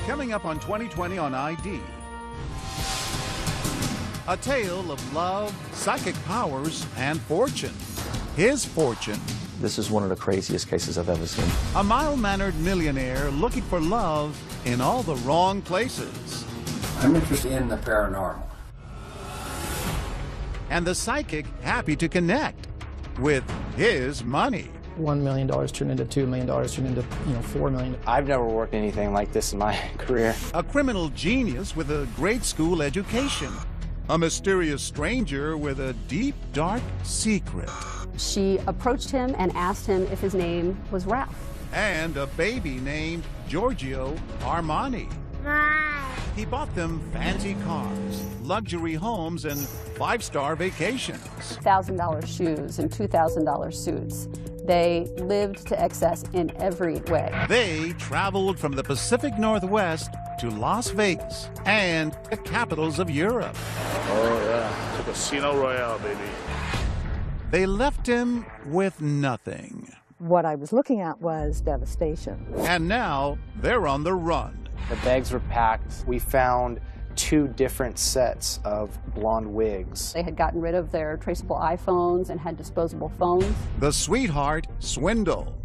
Coming up on 2020 on ID. A tale of love, psychic powers, and fortune. His fortune. This is one of the craziest cases I've ever seen. A mild-mannered millionaire looking for love in all the wrong places. I'm interested in the paranormal. And the psychic happy to connect with his money. $1 million turned into $2 million, turned into, $4 million. I've never worked anything like this in my career. A criminal genius with a great school education. A mysterious stranger with a deep, dark secret. She approached him and asked him if his name was Ralph. And a baby named Giorgio Armani. He bought them fancy cars, luxury homes, and five-star vacations. $1,000 shoes and $2,000 suits. They lived to excess in every way. They traveled from the Pacific Northwest to Las Vegas and the capitals of Europe. Oh, yeah. It's a Casino Royale, baby. They left him with nothing. What I was looking at was devastation. And now they're on the run. The bags were packed. We found 2 different sets of blonde wigs. They had gotten rid of their traceable iPhones and had disposable phones. The Sweetie Swindle.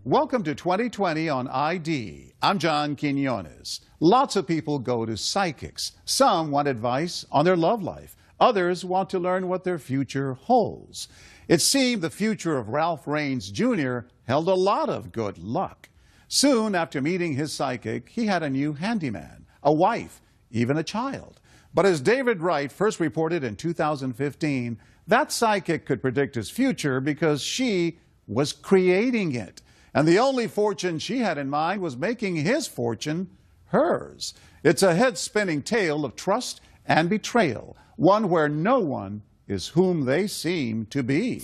Welcome to 2020 on ID. I'm John Quinones. Lots of people go to psychics. Some want advice on their love life. Others want to learn what their future holds. It seemed the future of Ralph Raines Jr. held a lot of good luck. Soon after meeting his psychic, he had a new handyman, a wife, even a child. But as David Wright first reported in 2015, that psychic could predict his future because she was creating it. And the only fortune she had in mind was making his fortune hers. It's a head-spinning tale of trust and betrayal, one where no one is whom they seem to be.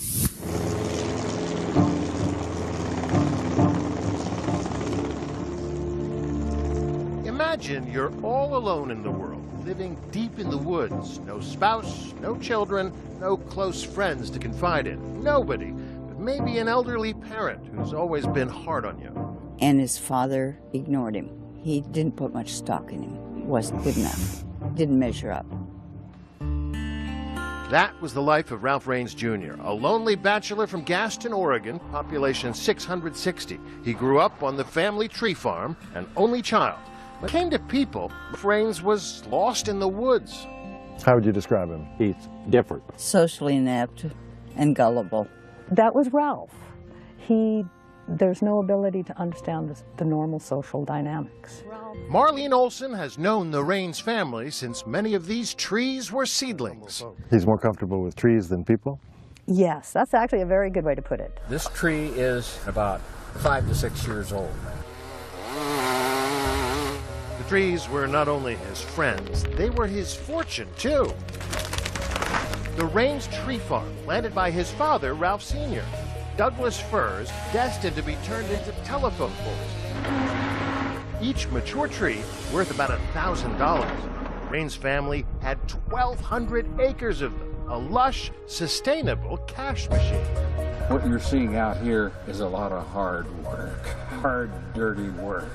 Imagine you're all alone in the world, living deep in the woods. No spouse, no children, no close friends to confide in. Nobody, but maybe an elderly parent who's always been hard on you. And his father ignored him. He didn't put much stock in him. He wasn't good enough. Didn't measure up. That was the life of Ralph Raines Jr., a lonely bachelor from Gaston, Oregon, population 660. He grew up on the family tree farm, an only child. When it came to people, Raines was lost in the woods. How would you describe him? He's different. Socially inept and gullible. That was Ralph. There's no ability to understand the normal social dynamics. Marlene Olson has known the Raines family since many of these trees were seedlings. He's more comfortable with trees than people? Yes, that's actually a very good way to put it. This tree is about 5 to 6 years old. The trees were not only his friends, they were his fortune, too. The Raines Tree Farm, planted by his father, Ralph Sr. Douglas firs destined to be turned into telephone poles. Each mature tree worth about $1,000. Raines' family had 1,200 acres of them, a lush, sustainable cash machine. What you're seeing out here is a lot of hard work, hard, dirty work.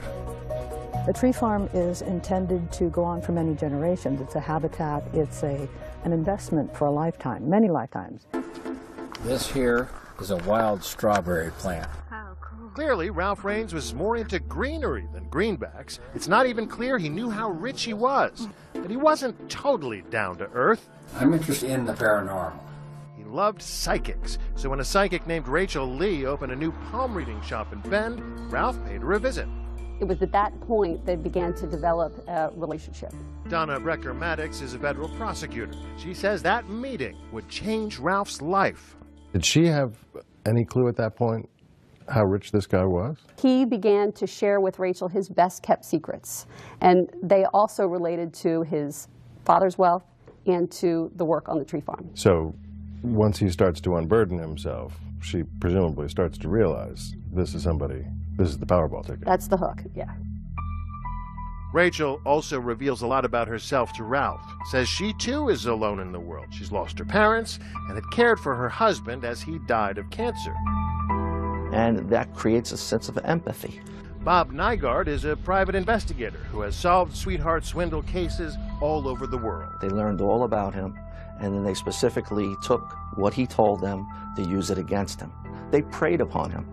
The tree farm is intended to go on for many generations. It's a habitat. It's an investment for a lifetime, many lifetimes. This here is a wild strawberry plant. Clearly, Ralph Raines was more into greenery than greenbacks. It's not even clear he knew how rich he was. But he wasn't totally down to earth. I'm interested in the paranormal. He loved psychics. So when a psychic named Rachel Lee opened a new palm reading shop in Bend, Ralph paid her a visit. It was at that point they began to develop a relationship. Donna Brecker-Maddox is a federal prosecutor. She says that meeting would change Ralph's life. Did she have any clue at that point how rich this guy was? He began to share with Rachel his best-kept secrets, and they also related to his father's wealth and to the work on the tree farm. So once he starts to unburden himself, she presumably starts to realize this is the Powerball ticket. That's the hook, yeah. Rachel also reveals a lot about herself to Ralph. Says she too is alone in the world. She's lost her parents and had cared for her husband as he died of cancer. And that creates a sense of empathy. Bob Nygaard is a private investigator who has solved sweetheart swindle cases all over the world. They learned all about him, and then they specifically took what he told them to use it against him. They preyed upon him.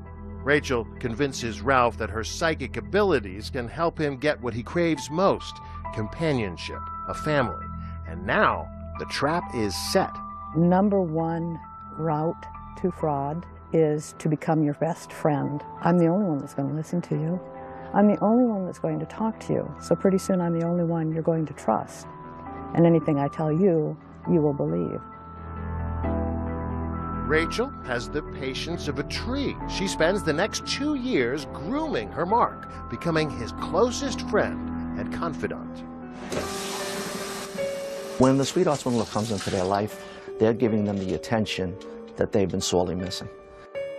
Rachel convinces Ralph that her psychic abilities can help him get what he craves most: companionship, a family. And now the trap is set. Number one route to fraud is to become your best friend. I'm the only one that's going to listen to you. I'm the only one that's going to talk to you. So pretty soon I'm the only one you're going to trust. And anything I tell you, you will believe. Rachel has the patience of a tree. She spends the next 2 years grooming her Mark, becoming his closest friend and confidant. When the sweetheart swindler comes into their life, they're giving them the attention that they've been sorely missing.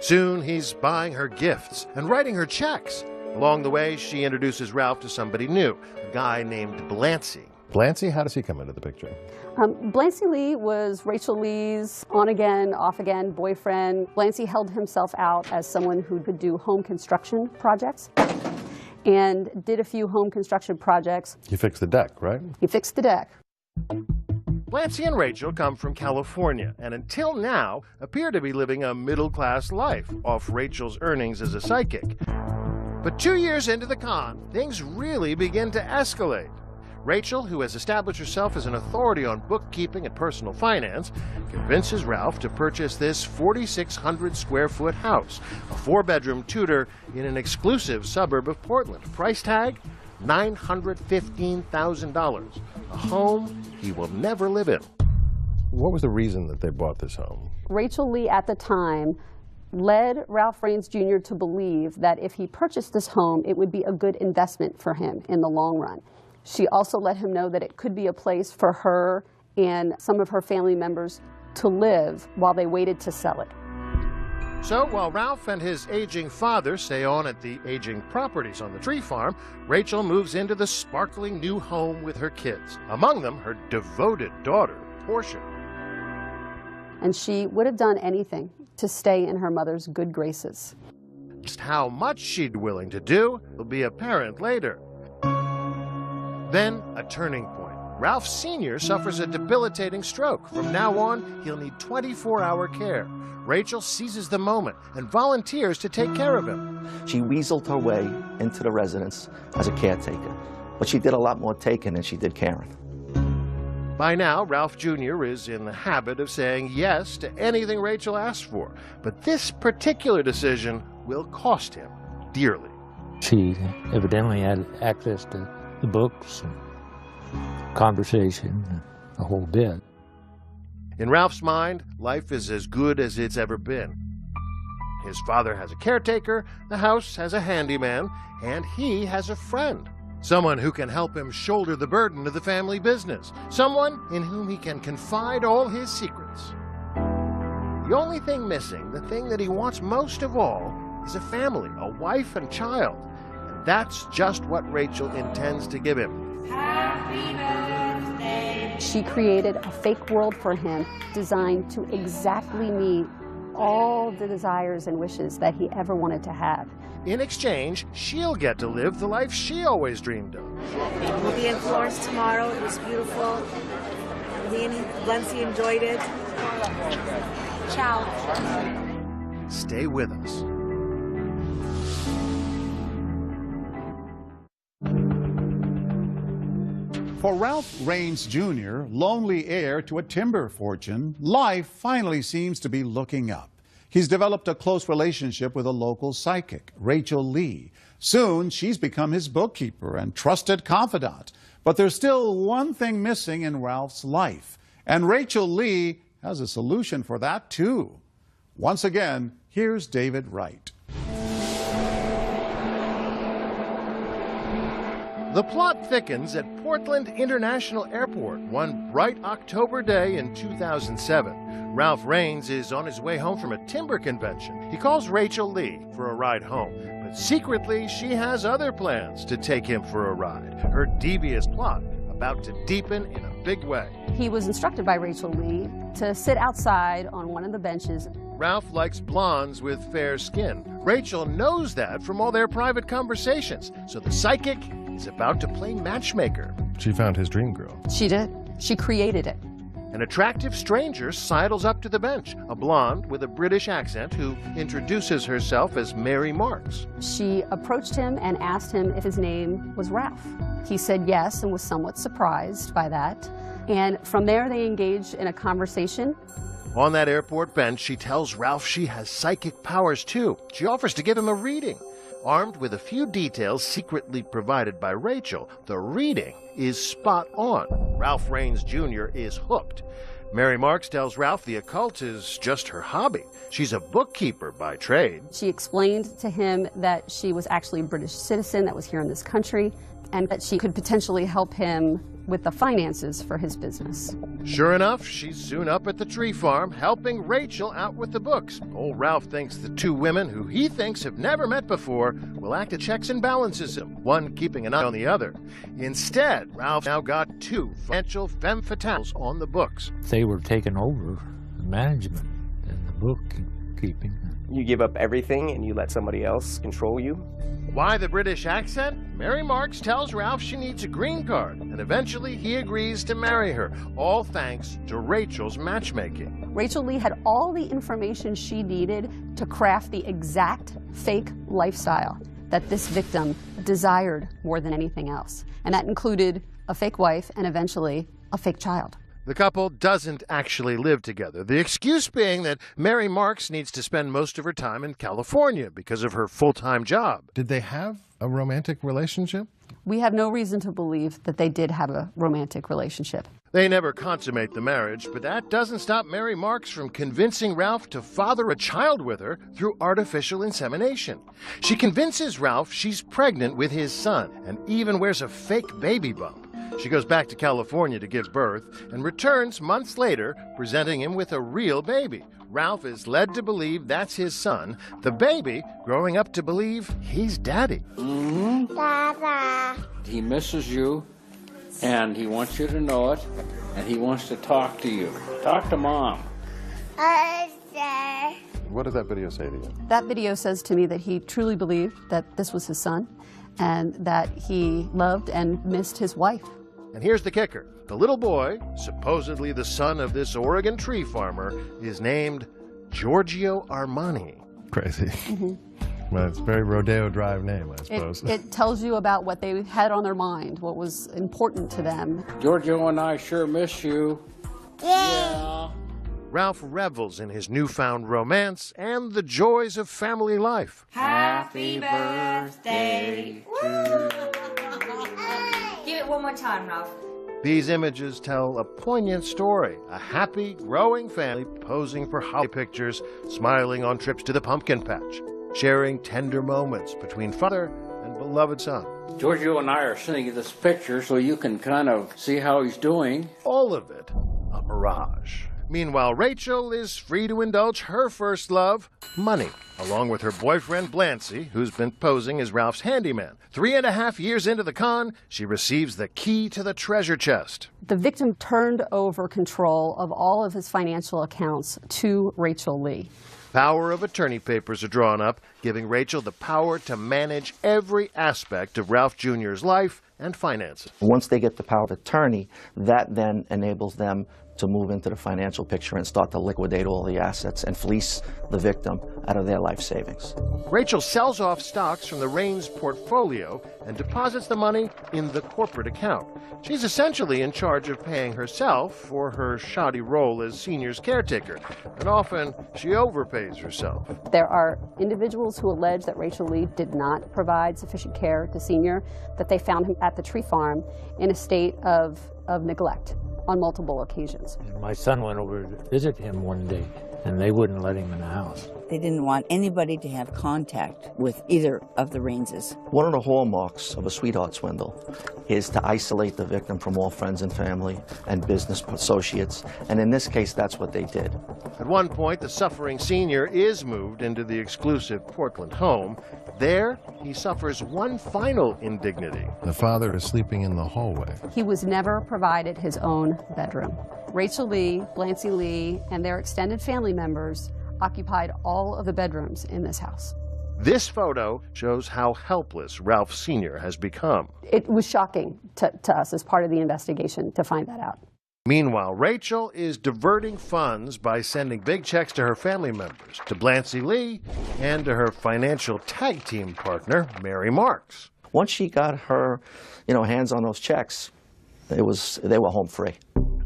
Soon he's buying her gifts and writing her checks. Along the way, she introduces Ralph to somebody new, a guy named Blancy. Blancy, how does he come into the picture? Blancy Lee was Rachel Lee's on-again, off-again boyfriend. Blancy held himself out as someone who could do home construction projects and did a few home construction projects. He fixed the deck, right? He fixed the deck. Blancy and Rachel come from California and until now appear to be living a middle-class life off Rachel's earnings as a psychic. But 2 years into the con, things really begin to escalate. Rachel, who has established herself as an authority on bookkeeping and personal finance, convinces Ralph to purchase this 4,600 square foot house, a 4-bedroom Tudor in an exclusive suburb of Portland. Price tag, $915,000, a home he will never live in. What was the reason that they bought this home? Rachel Lee at the time led Ralph Raines Jr. to believe that if he purchased this home, it would be a good investment for him in the long run. She also let him know that it could be a place for her and some of her family members to live while they waited to sell it. So while Ralph and his aging father stay on at the aging properties on the tree farm, Rachel moves into the sparkling new home with her kids, among them her devoted daughter, Portia. And she would have done anything to stay in her mother's good graces. Just how much she'd willing to do will be apparent later. Then, a turning point. Ralph Sr. suffers a debilitating stroke. From now on, he'll need 24-hour care. Rachel seizes the moment and volunteers to take care of him. She weaseled her way into the residence as a caretaker, but she did a lot more taking than she did caring. By now, Ralph Jr. is in the habit of saying yes to anything Rachel asks for, but this particular decision will cost him dearly. She evidently had access to the books and conversation, a whole bit. In Ralph's mind, life is as good as it's ever been. His father has a caretaker, the house has a handyman, and he has a friend. Someone who can help him shoulder the burden of the family business. Someone in whom he can confide all his secrets. The only thing missing, the thing that he wants most of all, is a family, a wife and child. And that's just what Rachel intends to give him. Happy birthday. She created a fake world for him designed to exactly meet all the desires and wishes that he ever wanted to have. In exchange, she'll get to live the life she always dreamed of. We'll be in Florence tomorrow. It was beautiful. Blancy enjoyed it. Ciao. Stay with us. For Ralph Raines Jr., lonely heir to a timber fortune, life finally seems to be looking up. He's developed a close relationship with a local psychic, Rachel Lee. Soon, she's become his bookkeeper and trusted confidant. But there's still one thing missing in Ralph's life. And Rachel Lee has a solution for that, too. Once again, here's David Wright. The plot thickens at Portland International Airport one bright October day in 2007. Ralph Raines is on his way home from a timber convention. He calls Rachel Lee for a ride home, but secretly she has other plans to take him for a ride. Her devious plot, about to deepen in a big way. He was instructed by Rachel Lee to sit outside on one of the benches. Ralph likes blondes with fair skin. Rachel knows that from all their private conversations, so the psychic is about to play matchmaker. She found his dream girl. She did. She created it. An attractive stranger sidles up to the bench, a blonde with a British accent who introduces herself as Mary Marks. She approached him and asked him if his name was Ralph. He said yes and was somewhat surprised by that. And from there, they engaged in a conversation. On that airport bench, she tells Ralph she has psychic powers too. She offers to give him a reading. Armed with a few details secretly provided by Rachel, the reading is spot on. Ralph Raines Jr. is hooked. Mary Marks tells Ralph the occult is just her hobby. She's a bookkeeper by trade. She explained to him that she was actually a British citizen that was here in this country, and that she could potentially help him with the finances for his business. Sure enough, she's soon up at the tree farm, helping Rachel out with the books. Old Ralph thinks the two women, who he thinks have never met before, will act as checks and balances him, one keeping an eye on the other. Instead, Ralph now got two financial femme fatales on the books. They were taking over the management and the bookkeeping. You give up everything and you let somebody else control you? Why the British accent? Mary Marks tells Ralph she needs a green card, and eventually he agrees to marry her, all thanks to Rachel's matchmaking. Rachel Lee had all the information she needed to craft the exact fake lifestyle that this victim desired more than anything else. And that included a fake wife and eventually a fake child. The couple doesn't actually live together, the excuse being that Mary Marks needs to spend most of her time in California because of her full-time job. Did they have a romantic relationship? We have no reason to believe that they did have a romantic relationship. They never consummate the marriage, but that doesn't stop Mary Marks from convincing Ralph to father a child with her through artificial insemination. She convinces Ralph she's pregnant with his son and even wears a fake baby bump. She goes back to California to give birth and returns months later, presenting him with a real baby. Ralph is led to believe that's his son, the baby growing up to believe he's daddy. Dada. He misses you, and he wants you to know it, and he wants to talk to you. Talk to Mom. What did that video say to you? That video says to me that he truly believed that this was his son and that he loved and missed his wife. And here's the kicker. The little boy, supposedly the son of this Oregon tree farmer, is named Giorgio Armani. Crazy. Well, it's a very Rodeo Drive name, I suppose. It tells you about what they had on their mind, what was important to them. Giorgio and I sure miss you. Yeah. Ralph revels in his newfound romance and the joys of family life. Happy birthday to you. Give it one more time, Ralph. These images tell a poignant story. A happy, growing family posing for holiday pictures, smiling on trips to the pumpkin patch, sharing tender moments between father and beloved son. Giorgio and I are sending you this picture so you can kind of see how he's doing. All of it a mirage. Meanwhile, Rachel is free to indulge her first love, money, along with her boyfriend, Blancy, who's been posing as Ralph's handyman. 3.5 years into the con, she receives the key to the treasure chest. The victim turned over control of all of his financial accounts to Rachel Lee. Power of attorney papers are drawn up, giving Rachel the power to manage every aspect of Ralph Jr.'s life and finances. Once they get the power of attorney, that then enables them to move into the financial picture and start to liquidate all the assets and fleece the victim out of their life savings. Rachel sells off stocks from the Raines portfolio and deposits the money in the corporate account. She's essentially in charge of paying herself for her shoddy role as Senior's caretaker, and often she overpays herself. There are individuals who allege that Rachel Lee did not provide sufficient care to Senior, that they found him at the tree farm in a state of neglect on multiple occasions. My son went over to visit him one day, and they wouldn't let him in the house. They didn't want anybody to have contact with either of the Rainses. One of the hallmarks of a sweetheart swindle is to isolate the victim from all friends and family and business associates, and in this case, that's what they did. At one point, the suffering senior is moved into the exclusive Portland home. There, he suffers one final indignity. The father is sleeping in the hallway. He was never provided his own bedroom. Rachel Lee, Blancy Lee, and their extended family members occupied all of the bedrooms in this house. This photo shows how helpless Ralph Sr. has become. It was shocking to us as part of the investigation to find that out. Meanwhile, Rachel is diverting funds by sending big checks to her family members, to Blancy Lee, and to her financial tag team partner, Mary Marks. Once she got her, hands on those checks, they were home free.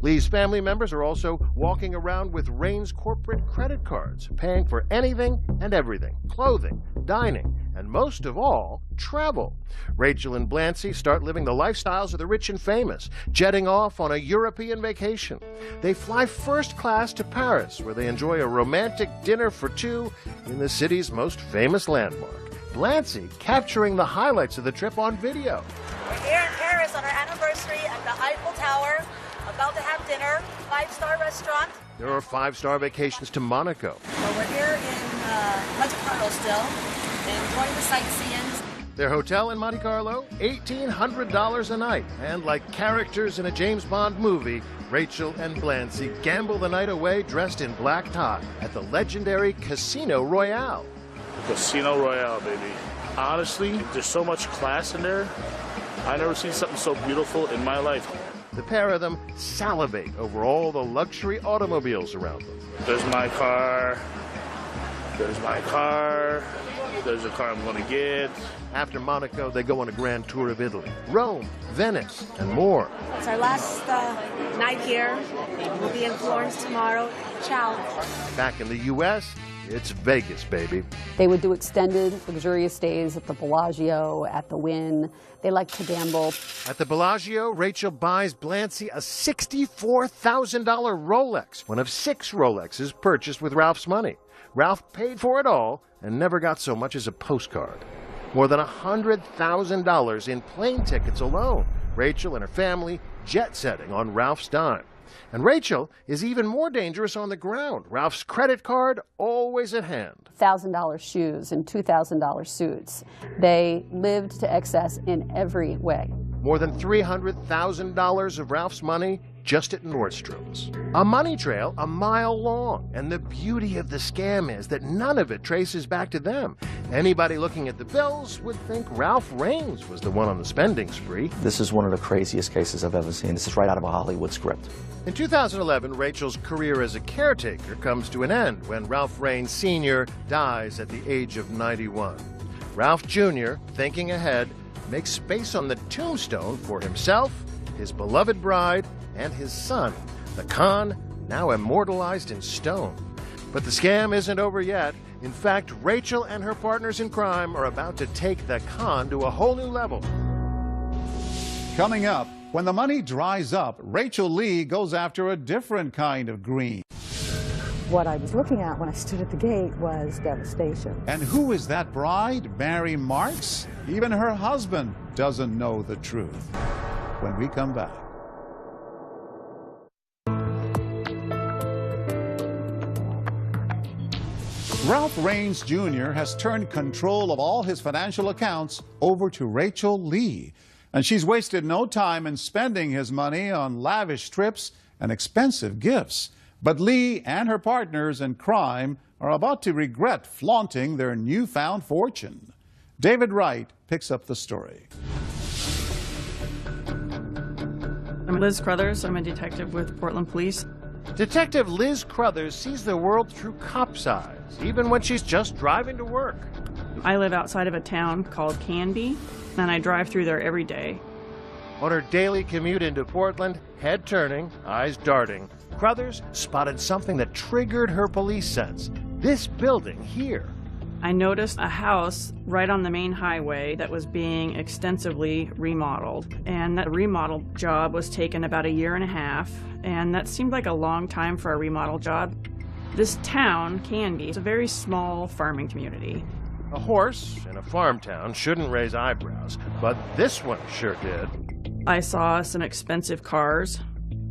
Lee's family members are also walking around with Rain's corporate credit cards, paying for anything and everything, clothing, dining, and most of all, travel. Rachel and Blancy start living the lifestyles of the rich and famous, jetting off on a European vacation. They fly first class to Paris, where they enjoy a romantic dinner for two in the city's most famous landmark. Blancy capturing the highlights of the trip on video. We're here in Paris on our anniversary at the Eiffel Tower. About to have dinner, 5-star restaurant. There are 5-star vacations to Monaco. So we're here in Monte Carlo still, enjoying the sightseeing. Their hotel in Monte Carlo, $1,800 a night. And like characters in a James Bond movie, Rachel and Blancy gamble the night away dressed in black tie at the legendary Casino Royale. Casino Royale, baby. Honestly, there's so much class in there. I've never seen something so beautiful in my life. The pair of them salivate over all the luxury automobiles around them. There's my car. There's my car. There's a car I'm going to get. After Monaco, they go on a grand tour of Italy, Rome, Venice, and more. It's our last night here. We'll be in Florence tomorrow. Ciao. Back in the U.S., it's Vegas, baby. They would do extended, luxurious stays at the Bellagio, at the Wynn. They liked to gamble. At the Bellagio, Rachel buys Blancy a $64,000 Rolex, one of 6 Rolexes purchased with Ralph's money. Ralph paid for it all and never got so much as a postcard. More than $100,000 in plane tickets alone. Rachel and her family jet-setting on Ralph's dime. And Rachel is even more dangerous on the ground. Ralph's credit card always at hand. $1,000 shoes and $2,000 suits. They lived to excess in every way. More than $300,000 of Ralph's money just at Nordstrom's. A money trail a mile long. And the beauty of the scam is that none of it traces back to them. Anybody looking at the bills would think Ralph Rains was the one on the spending spree. This is one of the craziest cases I've ever seen. This is right out of a Hollywood script. In 2011, Rachel's career as a caretaker comes to an end when Ralph Rains Sr. dies at the age of 91. Ralph Jr., thinking ahead, makes space on the tombstone for himself, his beloved bride, and his son, the con, now immortalized in stone. But the scam isn't over yet. In fact, Rachel and her partners in crime are about to take the con to a whole new level. Coming up, when the money dries up, Rachel Lee goes after a different kind of green. What I was looking at when I stood at the gate was devastation. And who is that bride, Mary Marks? Even her husband doesn't know the truth. When we come back. Ralph Rains Jr. has turned control of all his financial accounts over to Rachel Lee. And she's wasted no time in spending his money on lavish trips and expensive gifts. But Lee and her partners in crime are about to regret flaunting their newfound fortune. David Wright picks up the story. I'm Liz Crothers. I'm a detective with Portland Police. Detective Liz Crothers sees the world through cop's eyes, even when she's just driving to work. I live outside of a town called Canby, and I drive through there every day. On her daily commute into Portland, head turning, eyes darting, Crothers spotted something that triggered her police sense. This building here. I noticed a house right on the main highway that was being extensively remodeled. And that remodel job was taken about 1.5 years, and that seemed like a long time for a remodel job. This town, Canby, is a very small farming community. A horse in a farm town shouldn't raise eyebrows, but this one sure did. I saw some expensive cars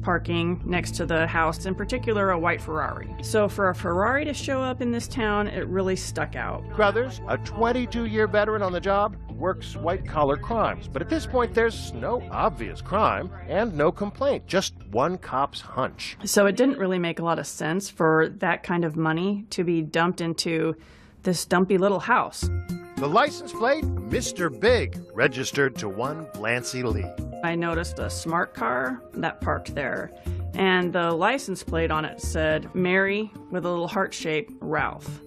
parking next to the house, in particular a white Ferrari. So for a Ferrari to show up in this town, it really stuck out. Crothers, a 22-year veteran on the job, works white-collar crimes. But at this point, there's no obvious crime and no complaint, just one cop's hunch. So it didn't really make a lot of sense for that kind of money to be dumped into this dumpy little house. The license plate, Mr. Big, registered to one Blancy Lee. I noticed a smart car that parked there, and the license plate on it said Mary with a little heart shape, Ralph.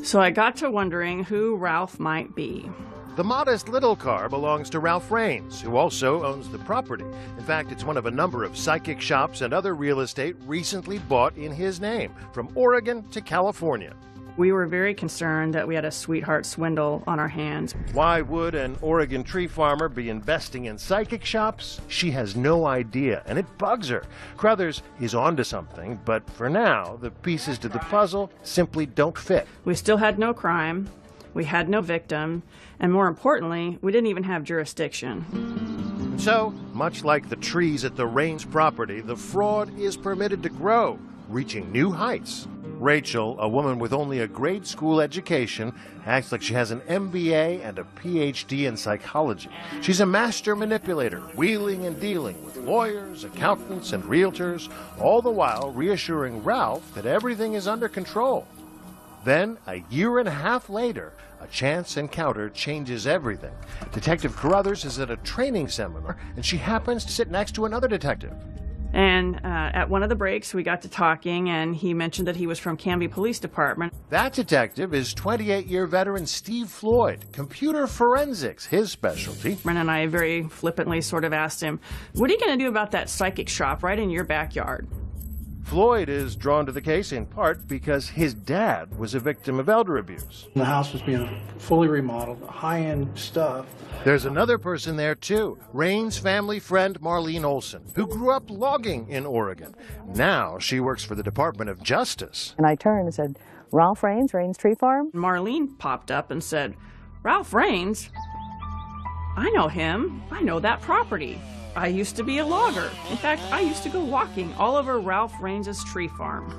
So I got to wondering who Ralph might be. The modest little car belongs to Ralph Raines, who also owns the property. In fact, it's one of a number of psychic shops and other real estate recently bought in his name, from Oregon to California. We were very concerned that we had a sweetheart swindle on our hands. Why would an Oregon tree farmer be investing in psychic shops? She has no idea, and it bugs her. Crothers is onto something, but for now, the pieces to the puzzle simply don't fit. We still had no crime, we had no victim, and more importantly, we didn't even have jurisdiction. So, much like the trees at the Raines property, the fraud is permitted to grow, reaching new heights. Rachel, a woman with only a grade school education, acts like she has an MBA and a PhD in psychology. She's a master manipulator, wheeling and dealing with lawyers, accountants, and realtors, all the while reassuring Ralph that everything is under control. Then, a year and a half later, a chance encounter changes everything. Detective Crothers is at a training seminar, and she happens to sit next to another detective. And at one of the breaks, we got to talking, and he mentioned that he was from Canby Police Department. That detective is 28-year veteran Steve Floyd, computer forensics, his specialty. And I very flippantly sort of asked him, what are you going to do about that psychic shop right in your backyard? Floyd is drawn to the case in part because his dad was a victim of elder abuse. The house was being fully remodeled, high-end stuff. There's another person there, too, Raines' family friend Marlene Olson, who grew up logging in Oregon. Now she works for the Department of Justice. And I turned and said, Ralph Raines, Raines Tree Farm? Marlene popped up and said, Ralph Raines? I know him. I know that property. I used to be a logger. In fact, I used to go walking all over Ralph Raines' tree farm.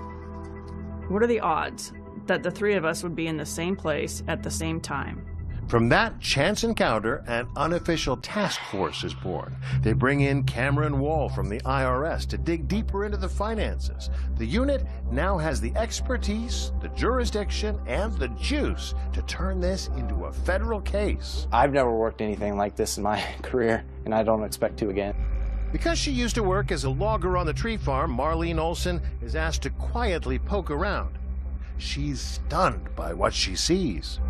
What are the odds that the three of us would be in the same place at the same time? From that chance encounter, an unofficial task force is born. They bring in Cameron Wall from the IRS to dig deeper into the finances. The unit now has the expertise, the jurisdiction, and the juice to turn this into a federal case. I've never worked anything like this in my career, and I don't expect to again. Because she used to work as a logger on the tree farm, Marlene Olson is asked to quietly poke around. She's stunned by what she sees.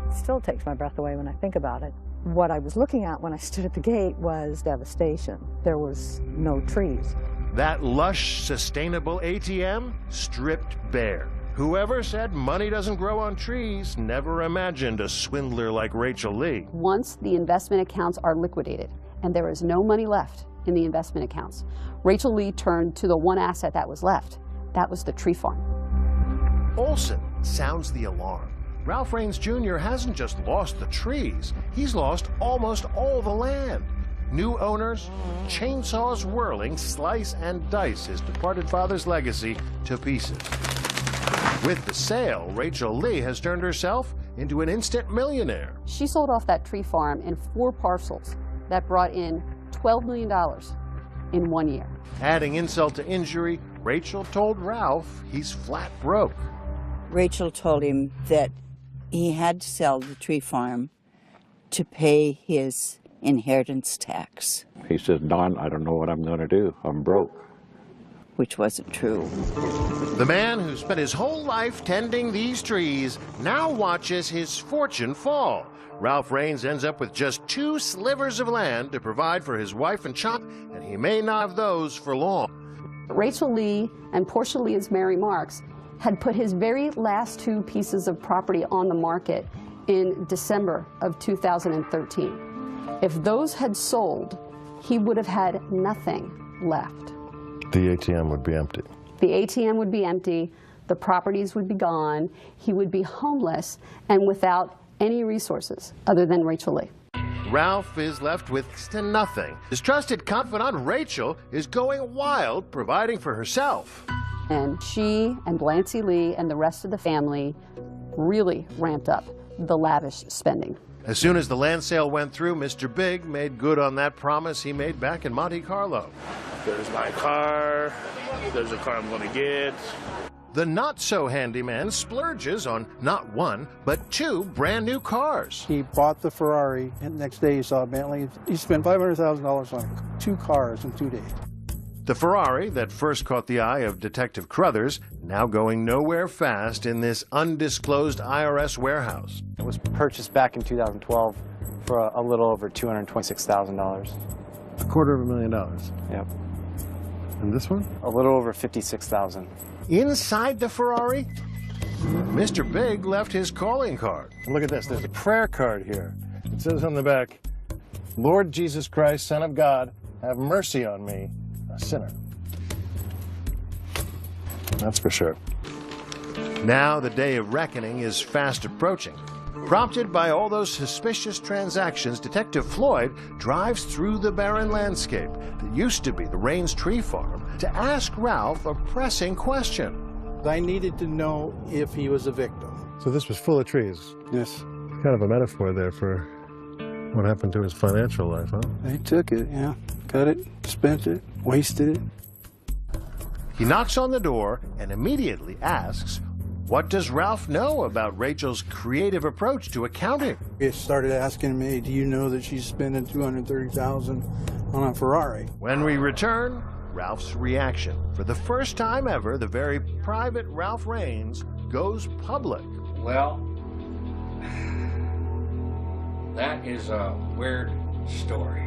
It still takes my breath away when I think about it. What I was looking at when I stood at the gate was devastation. There was no trees. That lush, sustainable ATM stripped bare. Whoever said money doesn't grow on trees never imagined a swindler like Rachel Lee. Once the investment accounts are liquidated and there is no money left in the investment accounts, Rachel Lee turned to the one asset that was left. That was the tree farm. Olson sounds the alarm. Ralph Raines Jr. hasn't just lost the trees, he's lost almost all the land. New owners, chainsaws whirling, slice and dice his departed father's legacy to pieces. With the sale, Rachel Lee has turned herself into an instant millionaire. She sold off that tree farm in 4 parcels that brought in $12 million in 1 year. Adding insult to injury, Rachel told Ralph he's flat broke. Rachel told him that he had to sell the tree farm to pay his inheritance tax. He says, Don, I don't know what I'm going to do. I'm broke. Which wasn't true. The man who spent his whole life tending these trees now watches his fortune fall. Ralph Raines ends up with just 2 slivers of land to provide for his wife and child, and he may not have those for long. Rachel Lee and Portia Lee's Mary Marks had put his very last 2 pieces of property on the market in December of 2013. If those had sold, he would have had nothing left. The ATM would be empty. The ATM would be empty. the properties would be gone, he would be homeless and without any resources other than Rachel Lee. Ralph is left with nothing. His trusted confidant, Rachel, is going wild, providing for herself. And she and Blancy Lee and the rest of the family really ramped up the lavish spending. As soon as the land sale went through, Mr. Big made good on that promise he made back in Monte Carlo. There's my car. There's a car I'm going to get. The not-so-handyman splurges on not one, but two brand-new cars. He bought the Ferrari, and the next day he saw a Bentley. He spent $500,000 on 2 cars in 2 days. The Ferrari that first caught the eye of Detective Crothers, now going nowhere fast in this undisclosed IRS warehouse. It was purchased back in 2012 for a little over $226,000. $250,000. Yep. And this one? A little over $56,000. Inside the Ferrari, Mr. Big left his calling card. Look at this. There's a prayer card here. It says on the back, Lord Jesus Christ, Son of God, have mercy on me, a sinner. That's for sure. Now the day of reckoning is fast approaching. Prompted by all those suspicious transactions, Detective Floyd drives through the barren landscape that used to be the Raines Tree Farm to ask Ralph a pressing question. I needed to know if he was a victim. So this was full of trees. Yes. Kind of a metaphor there for what happened to his financial life, huh? They took it, yeah. Cut it, spent it, wasted it. He knocks on the door and immediately asks, what does Ralph know about Rachel's creative approach to accounting? He started asking me, do you know that she's spending $230,000 on a Ferrari? When we return, Ralph's reaction. For the first time ever, the very private Ralph Raines goes public. Well, that is a weird story.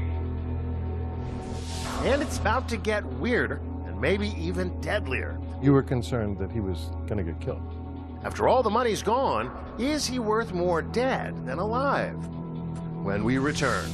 And it's about to get weirder and maybe even deadlier. You were concerned that he was going to get killed. After all the money's gone, is he worth more dead than alive? When we return.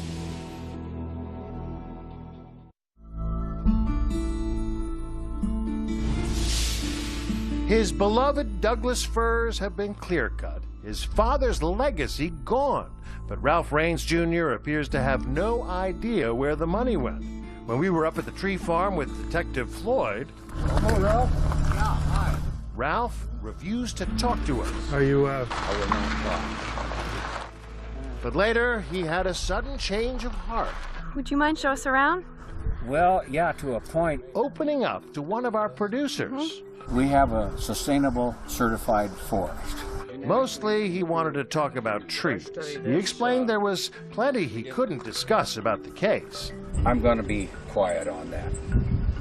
His beloved Douglas firs have been clear-cut, his father's legacy gone, but Ralph Raines Jr. appears to have no idea where the money went. When we were up at the tree farm with Detective Floyd... Hello, Ralph. Yeah, hi. Ralph refused to talk to us. Are you, I will not talk. But later, he had a sudden change of heart. Would you mind show us around? Well, yeah, to a point. Opening up to one of our producers. We have a sustainable certified forest. Mostly, he wanted to talk about trees. He explained there was plenty he couldn't discuss about the case. I'm going to be quiet on that.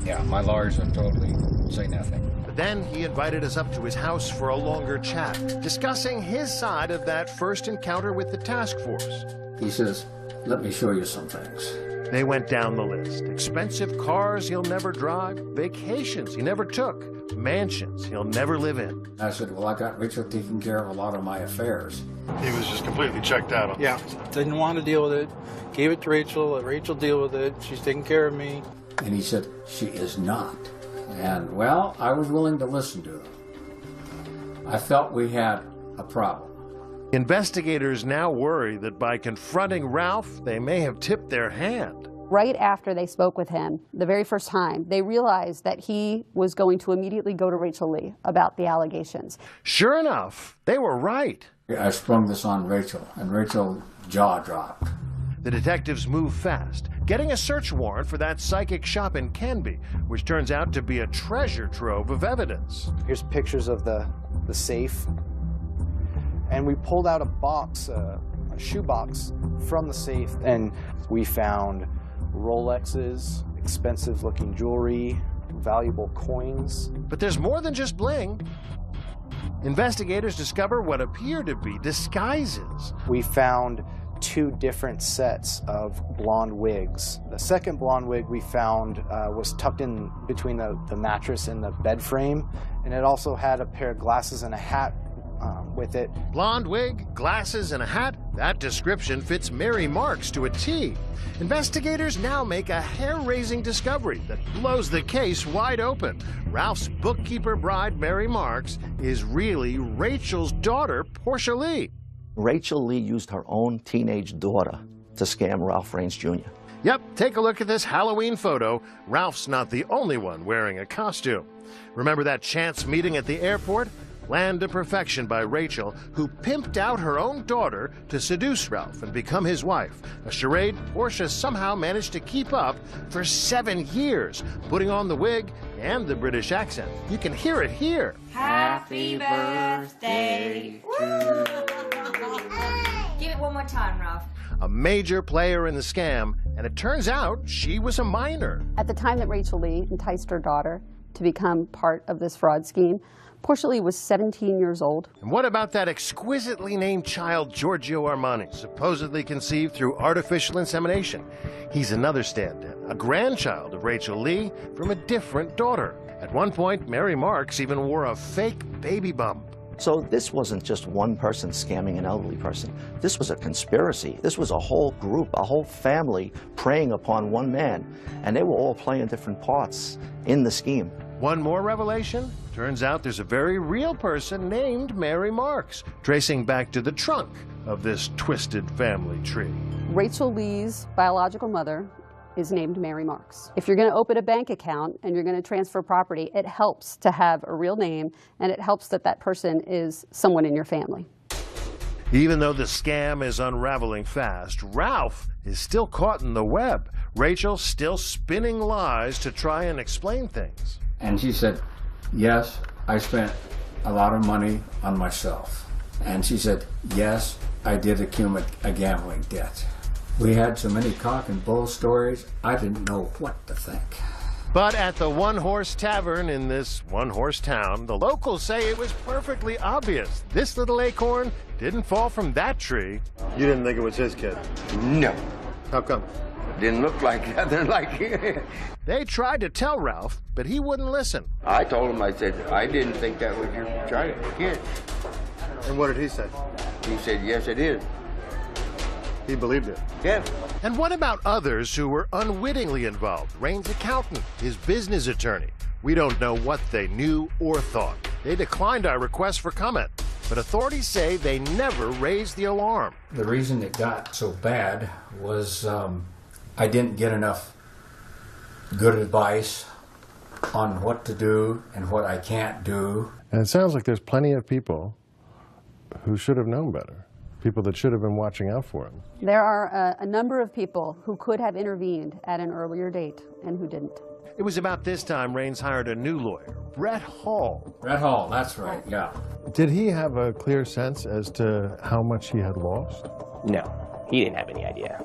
Yeah, my lawyers have told me say nothing. But then he invited us up to his house for a longer chat, discussing his side of that first encounter with the task force. He says, let me show you some things. They went down the list. Expensive cars he'll never drive, vacations he never took, mansions he'll never live in. I said, well, I got Rachel taking care of a lot of my affairs. He was just completely checked out on Yeah, didn't want to deal with it. Gave it to Rachel, let Rachel deal with it. She's taking care of me. And he said, she is not. And, well, I was willing to listen to him. I felt we had a problem. Investigators now worry that by confronting Ralph, they may have tipped their hand. Right after they spoke with him, the very first time, they realized that he was going to immediately go to Rachel Lee about the allegations. Sure enough, they were right. I sprung this on Rachel, and Rachel's jaw dropped. The detectives moved fast, getting a search warrant for that psychic shop in Canby, which turns out to be a treasure trove of evidence. Here's pictures of the safe. And we pulled out a box, a shoebox from the safe, and we found Rolexes, expensive looking jewelry, valuable coins. But there's more than just bling. Investigators discover what appear to be disguises. We found 2 different sets of blonde wigs. The second blonde wig we found was tucked in between the mattress and the bed frame, and it also had a pair of glasses and a hat with it. Blonde wig, glasses, and a hat. That description fits Mary Marks to a T. Investigators now make a hair-raising discovery that blows the case wide open. Ralph's bookkeeper bride, Mary Marks, is really Rachel's daughter, Portia Lee. Rachel Lee used her own teenage daughter to scam Ralph Raines Jr. Yep, take a look at this Halloween photo. Ralph's not the only one wearing a costume. Remember that chance meeting at the airport? Land of perfection by Rachel, who pimped out her own daughter to seduce Ralph and become his wife. A charade Portia somehow managed to keep up for 7 years, putting on the wig and the British accent. You can hear it here. Happy birthday to you. Give it one more time, Ralph. A major player in the scam, and it turns out she was a minor. At the time that Rachel Lee enticed her daughter to become part of this fraud scheme, Portia Lee was 17 years old. And what about that exquisitely named child, Giorgio Armani, supposedly conceived through artificial insemination? He's another stand-in, a grandchild of Rachel Lee from a different daughter. At one point, Mary Marks even wore a fake baby bump. So this wasn't just one person scamming an elderly person. This was a conspiracy. This was a whole group, a whole family preying upon one man. And they were all playing different parts in the scheme. One more revelation? Turns out there's a very real person named Mary Marks, tracing back to the trunk of this twisted family tree. Rachel Lee's biological mother is named Mary Marks. If you're going to open a bank account and you're going to transfer property, it helps to have a real name, and it helps that that person is someone in your family. Even though the scam is unraveling fast, Ralph is still caught in the web. Rachel still spinning lies to try and explain things. And she said, yes, I spent a lot of money on myself. And she said, yes, I did accumulate a gambling debt. We had so many cock and bull stories, I didn't know what to think. But at the one-horse tavern in this one-horse town, the locals say it was perfectly obvious. This little acorn didn't fall from that tree. You didn't think it was his kid? No. How come? Didn't look like nothing like it. They tried to tell Ralph, but he wouldn't listen. I told him, I said, I didn't think that was your child, kid. And what did he say? He said, yes, it is. He believed it. Yeah. And what about others who were unwittingly involved? Raines' accountant, his business attorney. We don't know what they knew or thought. They declined our request for comment, but authorities say they never raised the alarm. The reason it got so bad was I didn't get enough good advice on what to do and what I can't do. And it sounds like there's plenty of people who should have known better. People that should have been watching out for him. There are a number of people who could have intervened at an earlier date and who didn't. It was about this time Raines hired a new lawyer, Brett Hall. Brett Hall, that's right, yeah. Did he have a clear sense as to how much he had lost? No, he didn't have any idea.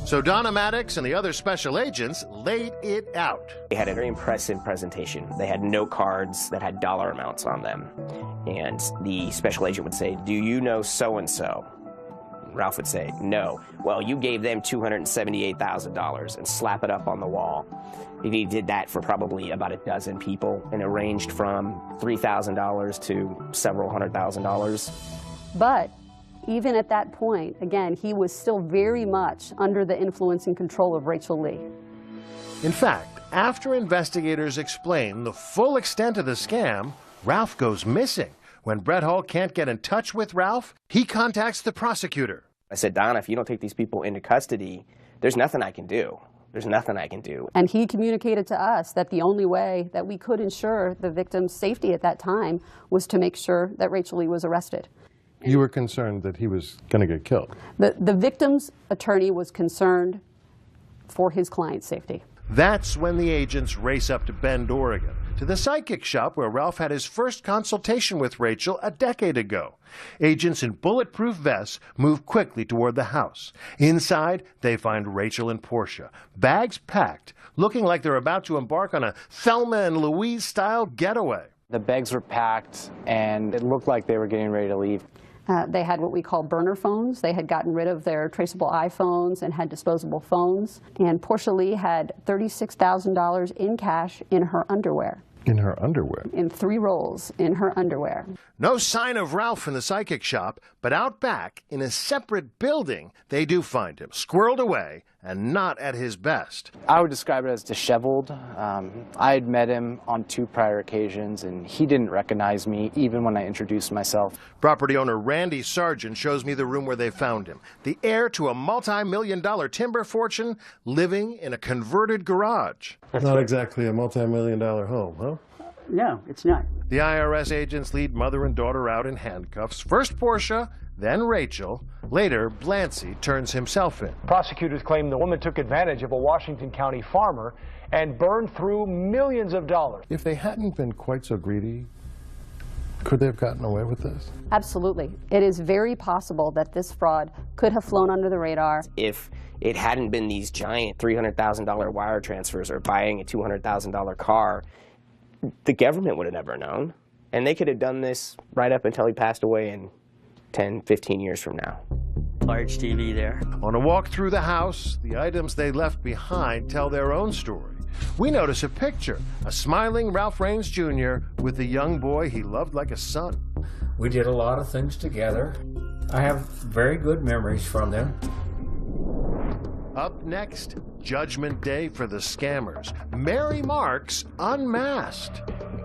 So Donna Maddox and the other special agents laid it out. They had a very impressive presentation. They had note cards that had dollar amounts on them. And the special agent would say, do you know so-and-so? Ralph would say, no. Well, you gave them $278,000 and slap it up on the wall. He did that for probably about a dozen people, and it ranged from $3,000 to several $100,000. But even at that point, again, he was still very much under the influence and control of Rachel Lee. In fact, after investigators explain the full extent of the scam, Ralph goes missing. When Brett Hall can't get in touch with Ralph, he contacts the prosecutor. I said, Donna, if you don't take these people into custody, there's nothing I can do. There's nothing I can do. And he communicated to us that the only way that we could ensure the victim's safety at that time was to make sure that Rachel Lee was arrested. You were concerned that he was going to get killed. The victim's attorney was concerned for his client's safety. That's when the agents race up to Bend, Oregon, to the psychic shop where Ralph had his first consultation with Rachel a decade ago. Agents in bulletproof vests move quickly toward the house. Inside, they find Rachel and Portia, bags packed, looking like they're about to embark on a Thelma and Louise-style getaway. The bags were packed, and it looked like they were getting ready to leave. They had what we call burner phones. They had gotten rid of their traceable iPhones and had disposable phones. And Portia Lee had $36,000 in cash in her underwear. In her underwear? In 3 rolls in her underwear. No sign of Ralph in the psychic shop, but out back in a separate building, they do find him, squirreled away and not at his best. I would describe it as disheveled. I had met him on 2 prior occasions, and he didn't recognize me, even when I introduced myself. Property owner Randy Sargent shows me the room where they found him. The heir to a multi-million-dollar timber fortune living in a converted garage. Not exactly a multi-million-dollar home, huh? No, it's not. The IRS agents lead mother and daughter out in handcuffs. First Portia, then Rachel. Later, Blancy turns himself in. Prosecutors claim the woman took advantage of a Washington County farmer and burned through millions of dollars. If they hadn't been quite so greedy, could they have gotten away with this? Absolutely. It is very possible that this fraud could have flown under the radar. If it hadn't been these giant $300,000 wire transfers or buying a $200,000 car, the government would have never known. And they could have done this right up until he passed away in 10, 15 years from now. Large TV there. On a walk through the house, the items they left behind tell their own story. We notice a picture, a smiling Ralph Raines Jr. with a young boy he loved like a son. We did a lot of things together. I have very good memories from them. Up next, Judgment Day for the scammers. Mary Marks unmasked.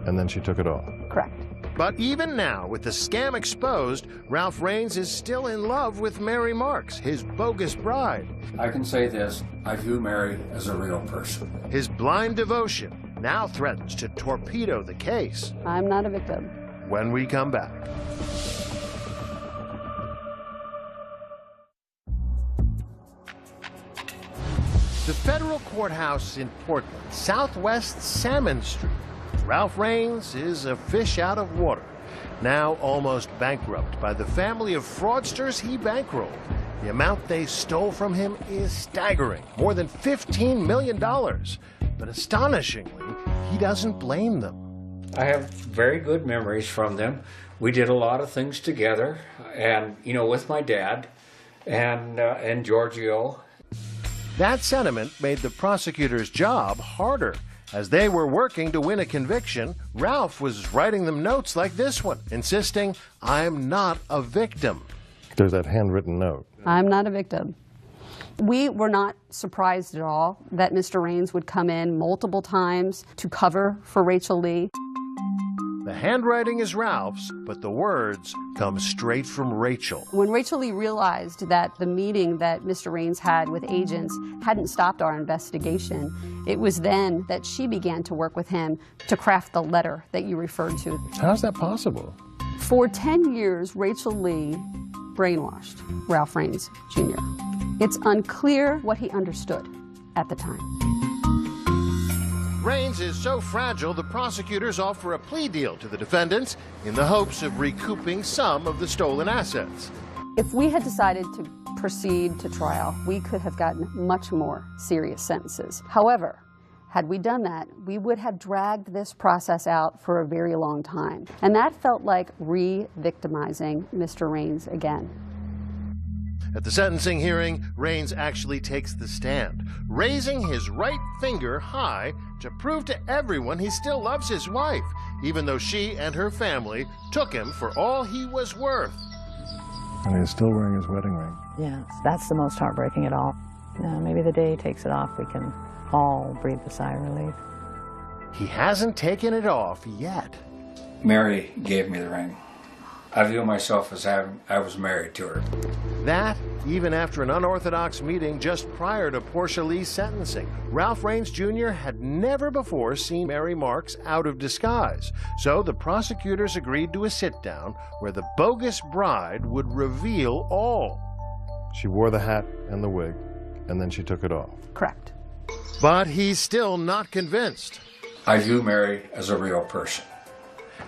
And then she took it all. Correct. But even now, with the scam exposed, Ralph Raines is still in love with Mary Marks, his bogus bride. I can say this, I view Mary as a real person. His blind devotion now threatens to torpedo the case. I'm not a victim. When we come back. The federal courthouse in Portland, southwest Salmon Street. Ralph Raines is a fish out of water, now almost bankrupt by the family of fraudsters he bankrolled. The amount they stole from him is staggering, more than $15 million. But astonishingly, he doesn't blame them. I have very good memories from them. We did a lot of things together, and, you know, with my dad and Giorgio. That sentiment made the prosecutor's job harder. As they were working to win a conviction, Ralph was writing them notes like this one, insisting, "I'm not a victim." There's that handwritten note. I'm not a victim. We were not surprised at all that Mr. Raines would come in multiple times to cover for Rachel Lee. The handwriting is Ralph's, but the words come straight from Rachel. When Rachel Lee realized that the meeting that Mr. Raines had with agents hadn't stopped our investigation, it was then that she began to work with him to craft the letter that you referred to. How's that possible? For 10 years, Rachel Lee brainwashed Ralph Raines Jr. It's unclear what he understood at the time. Raines is so fragile, the prosecutors offer a plea deal to the defendants in the hopes of recouping some of the stolen assets. If we had decided to proceed to trial, we could have gotten much more serious sentences. However, had we done that, we would have dragged this process out for a very long time. And that felt like re-victimizing Mr. Raines again. At the sentencing hearing, Raines actually takes the stand, raising his right finger high to prove to everyone he still loves his wife, even though she and her family took him for all he was worth. And he's still wearing his wedding ring. Yes, that's the most heartbreaking of all. Maybe the day he takes it off, we can all breathe a sigh of relief. He hasn't taken it off yet. Mary gave me the ring. I view myself as having, I was married to her. That, even after an unorthodox meeting just prior to Portia Lee's sentencing. Ralph Raines Jr. had never before seen Mary Marks out of disguise, so the prosecutors agreed to a sit-down where the bogus bride would reveal all. She wore the hat and the wig, and then she took it off. Correct. But he's still not convinced. I view Mary as a real person.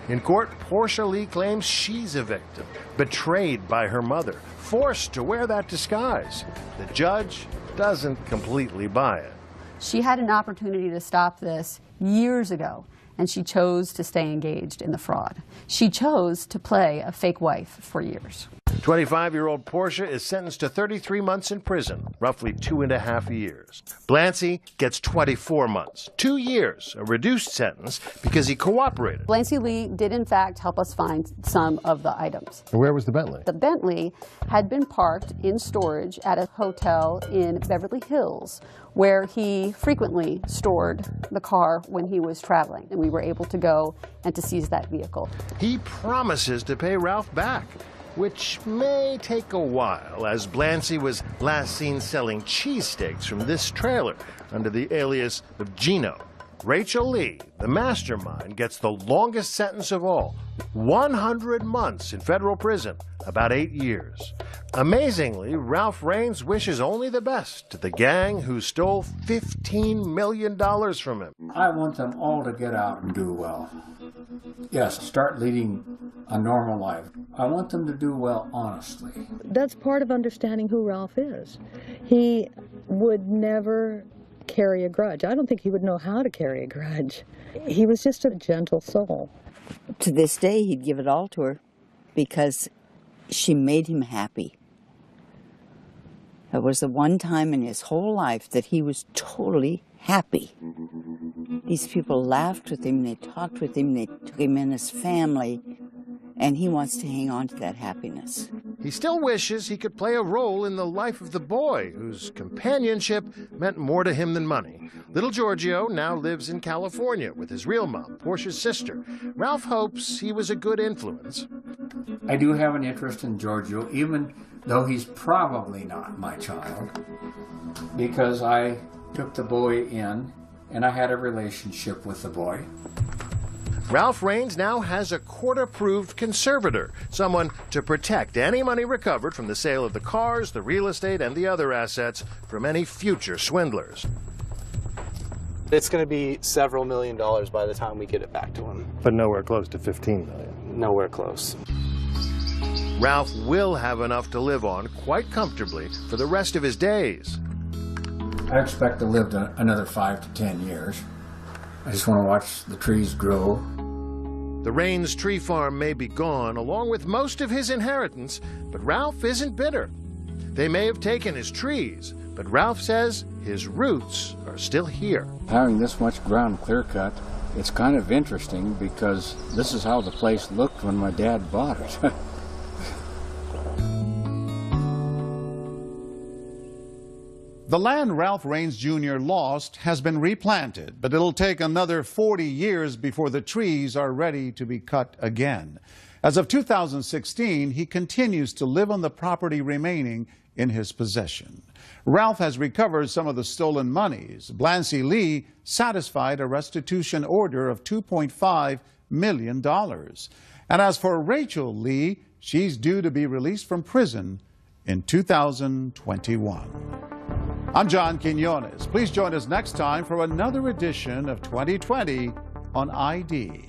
In court, Portia Lee claims she's a victim, betrayed by her mother, forced to wear that disguise. The judge doesn't completely buy it. She had an opportunity to stop this years ago, and she chose to stay engaged in the fraud. She chose to play a fake wife for years. 25-year-old Portia is sentenced to 33 months in prison, roughly 2.5 years. Blancy gets 24 months, 2 years, a reduced sentence because he cooperated. Blancy Lee did in fact help us find some of the items. Where was the Bentley? The Bentley had been parked in storage at a hotel in Beverly Hills, where he frequently stored the car when he was traveling, and we were able to go and to seize that vehicle. He promises to pay Ralph back, which may take a while, as Blancy was last seen selling cheesesteaks from this trailer under the alias of Gino. Rachel Lee, the mastermind, gets the longest sentence of all, 100 months in federal prison, about 8 years. Amazingly, Ralph Raines wishes only the best to the gang who stole $15 million from him. I want them all to get out and do well. Yes, start leading a normal life. I want them to do well honestly. That's part of understanding who Ralph is. He would never carry a grudge. I don't think he would know how to carry a grudge. He was just a gentle soul. To this day, he'd give it all to her because she made him happy. It was the one time in his whole life that he was totally happy. These people laughed with him, they talked with him, they took him in his family, and he wants to hang on to that happiness. He still wishes he could play a role in the life of the boy, whose companionship meant more to him than money. Little Giorgio now lives in California with his real mom, Portia's sister. Ralph hopes he was a good influence. I do have an interest in Giorgio, even though he's probably not my child, because I took the boy in and I had a relationship with the boy. Ralph Raines now has a court-approved conservator, someone to protect any money recovered from the sale of the cars, the real estate, and the other assets from any future swindlers. It's going to be several $1 million by the time we get it back to him. But nowhere close to 15 million. Nowhere close. Ralph will have enough to live on quite comfortably for the rest of his days. I expect to live another 5 to 10 years. I just want to watch the trees grow. The Raines tree farm may be gone, along with most of his inheritance, but Ralph isn't bitter. They may have taken his trees, but Ralph says his roots are still here. Having this much ground clear cut, it's kind of interesting because this is how the place looked when my dad bought it. The land Ralph Raines Jr. lost has been replanted, but it'll take another 40 years before the trees are ready to be cut again. As of 2016, he continues to live on the property remaining in his possession. Ralph has recovered some of the stolen monies. Blancy Lee satisfied a restitution order of $2.5 million. And as for Rachel Lee, she's due to be released from prison in 2021. I'm John Quinones. Please join us next time for another edition of 2020 on ID.